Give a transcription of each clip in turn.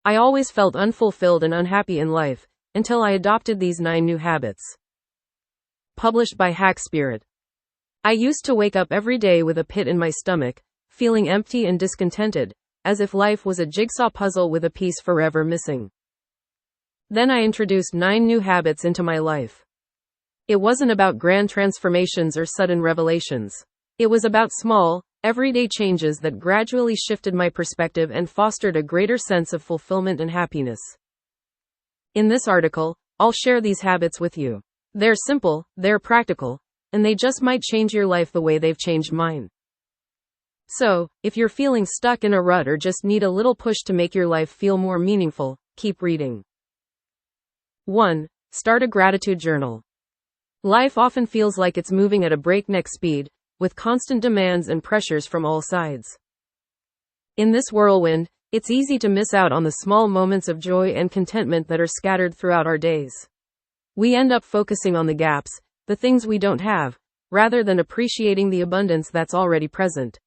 I always felt unfulfilled and unhappy in life, until I adopted these 9 new habits. Published by Hack Spirit. I used to wake up every day with a pit in my stomach, feeling empty and discontented, as if life was a jigsaw puzzle with a piece forever missing. Then I introduced 9 new habits into my life. It wasn't about grand transformations or sudden revelations. It was about small, everyday changes that gradually shifted my perspective and fostered a greater sense of fulfillment and happiness. In this article, I'll share these habits with you. They're simple, they're practical, and they just might change your life the way they've changed mine. So, if you're feeling stuck in a rut or just need a little push to make your life feel more meaningful, keep reading. 1. Start a gratitude journal. Life often feels like it's moving at a breakneck speed, with constant demands and pressures from all sides. In this whirlwind, it's easy to miss out on the small moments of joy and contentment that are scattered throughout our days. We end up focusing on the gaps, the things we don't have, rather than appreciating the abundance that's already present.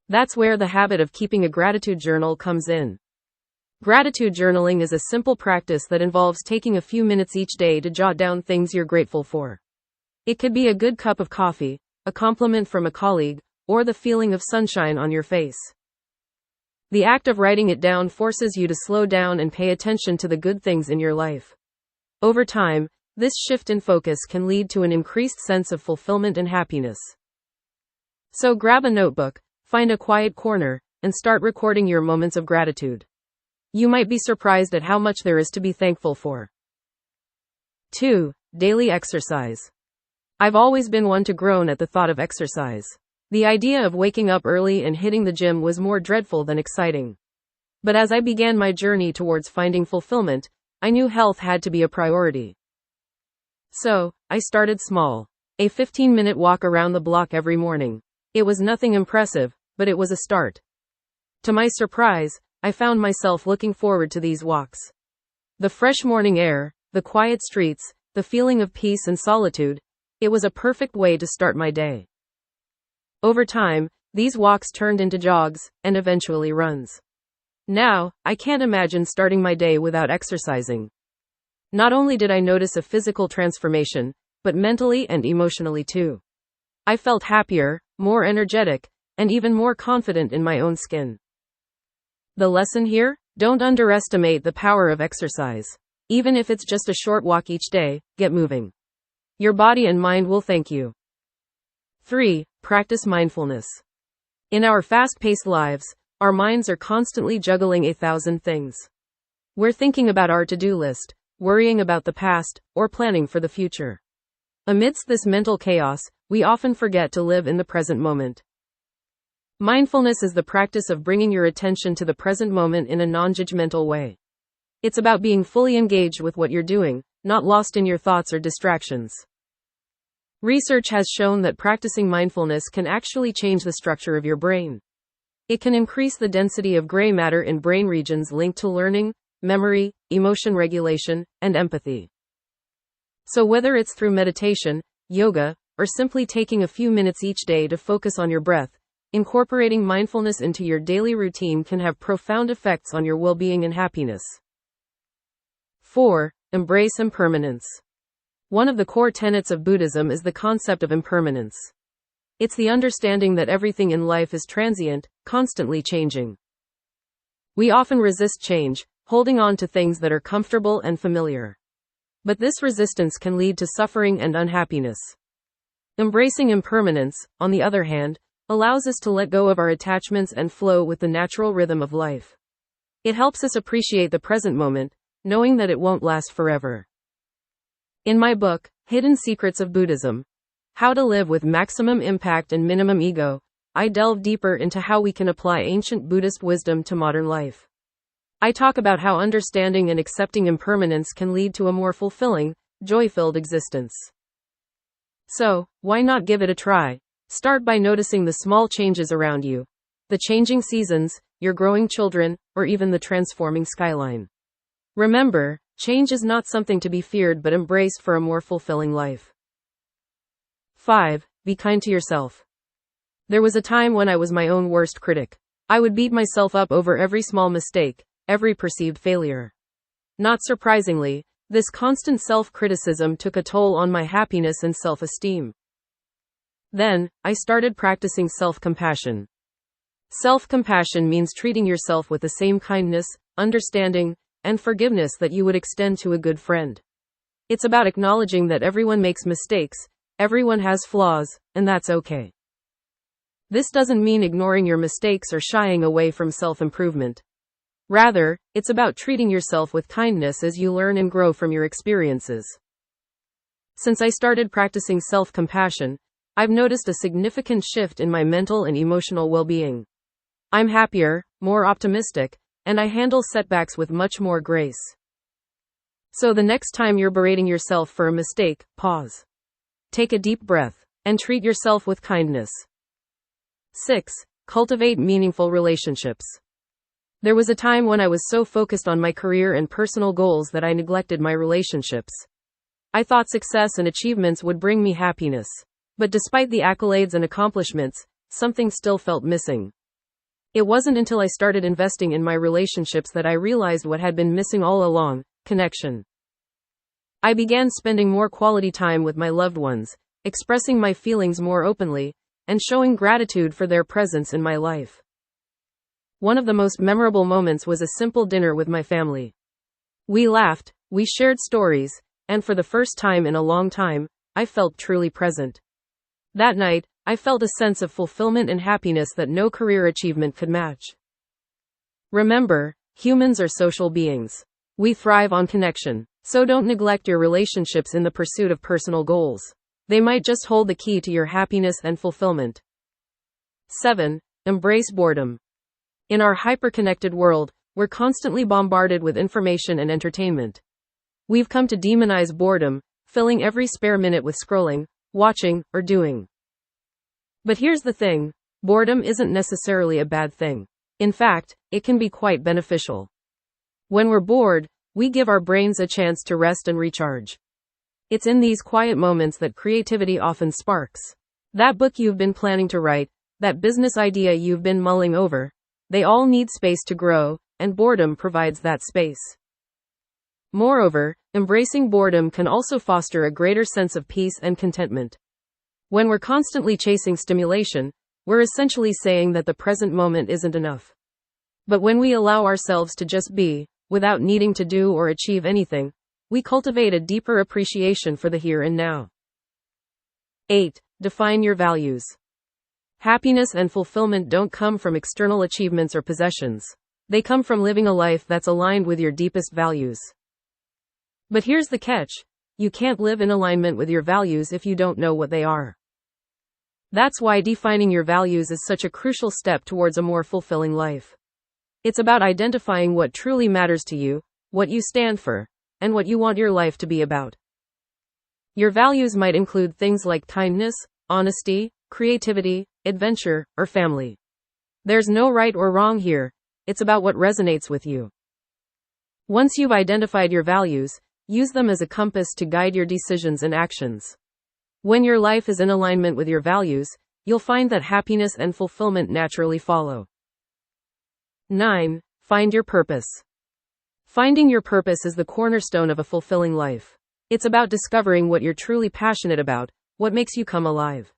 That's where the habit of keeping a gratitude journal comes in. Gratitude journaling is a simple practice that involves taking a few minutes each day to jot down things you're grateful for. It could be a good cup of coffee, a compliment from a colleague, or the feeling of sunshine on your face. The act of writing it down forces you to slow down and pay attention to the good things in your life. Over time, this shift in focus can lead to an increased sense of fulfillment and happiness. So grab a notebook, find a quiet corner, and start recording your moments of gratitude. You might be surprised at how much there is to be thankful for. 2. Daily exercise. I've always been one to groan at the thought of exercise. The idea of waking up early and hitting the gym was more dreadful than exciting. But as I began my journey towards finding fulfillment, I knew health had to be a priority. So, I started small. A 15-minute walk around the block every morning. It was nothing impressive, but it was a start. To my surprise, I found myself looking forward to these walks. The fresh morning air, the quiet streets, the feeling of peace and solitude, it was a perfect way to start my day. Over time, these walks turned into jogs, and eventually runs. Now, I can't imagine starting my day without exercising. Not only did I notice a physical transformation, but mentally and emotionally too. I felt happier, more energetic, and even more confident in my own skin. The lesson here? Don't underestimate the power of exercise. Even if it's just a short walk each day, get moving. Your body and mind will thank you. 3. Practice mindfulness. In our fast-paced lives, our minds are constantly juggling 1,000 things. We're thinking about our to-do list, worrying about the past, or planning for the future. Amidst this mental chaos, we often forget to live in the present moment. Mindfulness is the practice of bringing your attention to the present moment in a non-judgmental way. It's about being fully engaged with what you're doing, not lost in your thoughts or distractions. Research has shown that practicing mindfulness can actually change the structure of your brain. It can increase the density of gray matter in brain regions linked to learning, memory, emotion regulation, and empathy. So whether it's through meditation, yoga, or simply taking a few minutes each day to focus on your breath, incorporating mindfulness into your daily routine can have profound effects on your well-being and happiness. 4. Embrace impermanence. One of the core tenets of Buddhism is the concept of impermanence. It's the understanding that everything in life is transient, constantly changing. We often resist change, holding on to things that are comfortable and familiar. But this resistance can lead to suffering and unhappiness. Embracing impermanence, on the other hand, allows us to let go of our attachments and flow with the natural rhythm of life. It helps us appreciate the present moment, knowing that it won't last forever. In my book, Hidden Secrets of Buddhism, How to Live with Maximum Impact and Minimum Ego, I delve deeper into how we can apply ancient Buddhist wisdom to modern life. I talk about how understanding and accepting impermanence can lead to a more fulfilling, joy-filled existence. So, why not give it a try? Start by noticing the small changes around you, the changing seasons, your growing children, or even the transforming skyline. Remember, change is not something to be feared but embraced for a more fulfilling life. 5. Be kind to yourself. There was a time when I was my own worst critic. I would beat myself up over every small mistake, every perceived failure. Not surprisingly, this constant self-criticism took a toll on my happiness and self-esteem. Then, I started practicing self-compassion. Self-compassion means treating yourself with the same kindness, understanding, and forgiveness that you would extend to a good friend. It's about acknowledging that everyone makes mistakes, everyone has flaws, and that's okay. This doesn't mean ignoring your mistakes or shying away from self-improvement. Rather, it's about treating yourself with kindness as you learn and grow from your experiences. Since I started practicing self-compassion, I've noticed a significant shift in my mental and emotional well-being. I'm happier, more optimistic, and I handle setbacks with much more grace. So the next time you're berating yourself for a mistake, pause. Take a deep breath, and treat yourself with kindness. 6. Cultivate meaningful relationships. There was a time when I was so focused on my career and personal goals that I neglected my relationships. I thought success and achievements would bring me happiness. But despite the accolades and accomplishments, something still felt missing. It wasn't until I started investing in my relationships that I realized what had been missing all along: connection. I began spending more quality time with my loved ones, expressing my feelings more openly, and showing gratitude for their presence in my life. One of the most memorable moments was a simple dinner with my family. We laughed, we shared stories, and for the first time in a long time, I felt truly present. That night, I felt a sense of fulfillment and happiness that no career achievement could match. Remember, humans are social beings. We thrive on connection, so don't neglect your relationships in the pursuit of personal goals. They might just hold the key to your happiness and fulfillment. 7. Embrace boredom. In our hyper-connected world, we're constantly bombarded with information and entertainment. We've come to demonize boredom, filling every spare minute with scrolling, watching, or doing. But here's the thing: boredom isn't necessarily a bad thing. In fact, it can be quite beneficial. When we're bored, we give our brains a chance to rest and recharge. It's in these quiet moments that creativity often sparks. That book you've been planning to write, that business idea you've been mulling over, they all need space to grow, and boredom provides that space. Moreover, embracing boredom can also foster a greater sense of peace and contentment. When we're constantly chasing stimulation, we're essentially saying that the present moment isn't enough. But when we allow ourselves to just be, without needing to do or achieve anything, we cultivate a deeper appreciation for the here and now. 8. Define your values. Happiness and fulfillment don't come from external achievements or possessions. They come from living a life that's aligned with your deepest values. But here's the catch: you can't live in alignment with your values if you don't know what they are. That's why defining your values is such a crucial step towards a more fulfilling life. It's about identifying what truly matters to you, what you stand for, and what you want your life to be about. Your values might include things like kindness, honesty, creativity, adventure, or family. There's no right or wrong here. It's about what resonates with you. Once you've identified your values, use them as a compass to guide your decisions and actions. When your life is in alignment with your values, you'll find that happiness and fulfillment naturally follow. 9. Find your purpose. Finding your purpose is the cornerstone of a fulfilling life. It's about discovering what you're truly passionate about, what makes you come alive.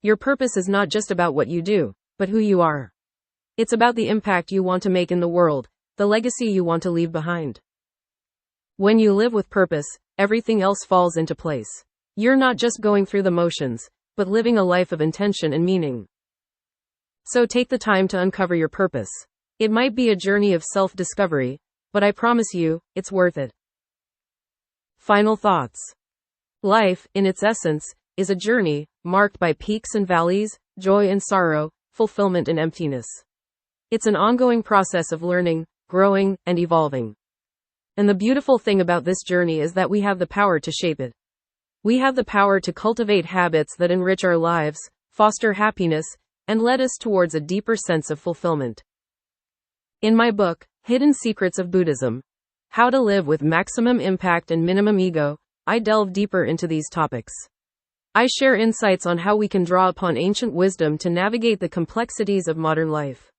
Your purpose is not just about what you do, but who you are. It's about the impact you want to make in the world, the legacy you want to leave behind. When you live with purpose, everything else falls into place. You're not just going through the motions, but living a life of intention and meaning. So take the time to uncover your purpose. It might be a journey of self-discovery, but I promise you, it's worth it. Final thoughts. Life, in its essence, is a journey, marked by peaks and valleys, joy and sorrow, fulfillment and emptiness. It's an ongoing process of learning, growing, and evolving. And the beautiful thing about this journey is that we have the power to shape it. We have the power to cultivate habits that enrich our lives, foster happiness, and lead us towards a deeper sense of fulfillment. In my book, Hidden Secrets of Buddhism: How to Live with Maximum Impact and Minimum Ego, I delve deeper into these topics. I share insights on how we can draw upon ancient wisdom to navigate the complexities of modern life.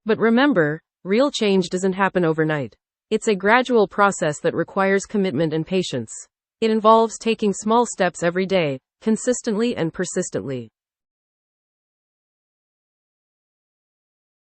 But remember, Real change doesn't happen overnight. It's a gradual process that requires commitment and patience. It involves taking small steps every day, consistently and persistently.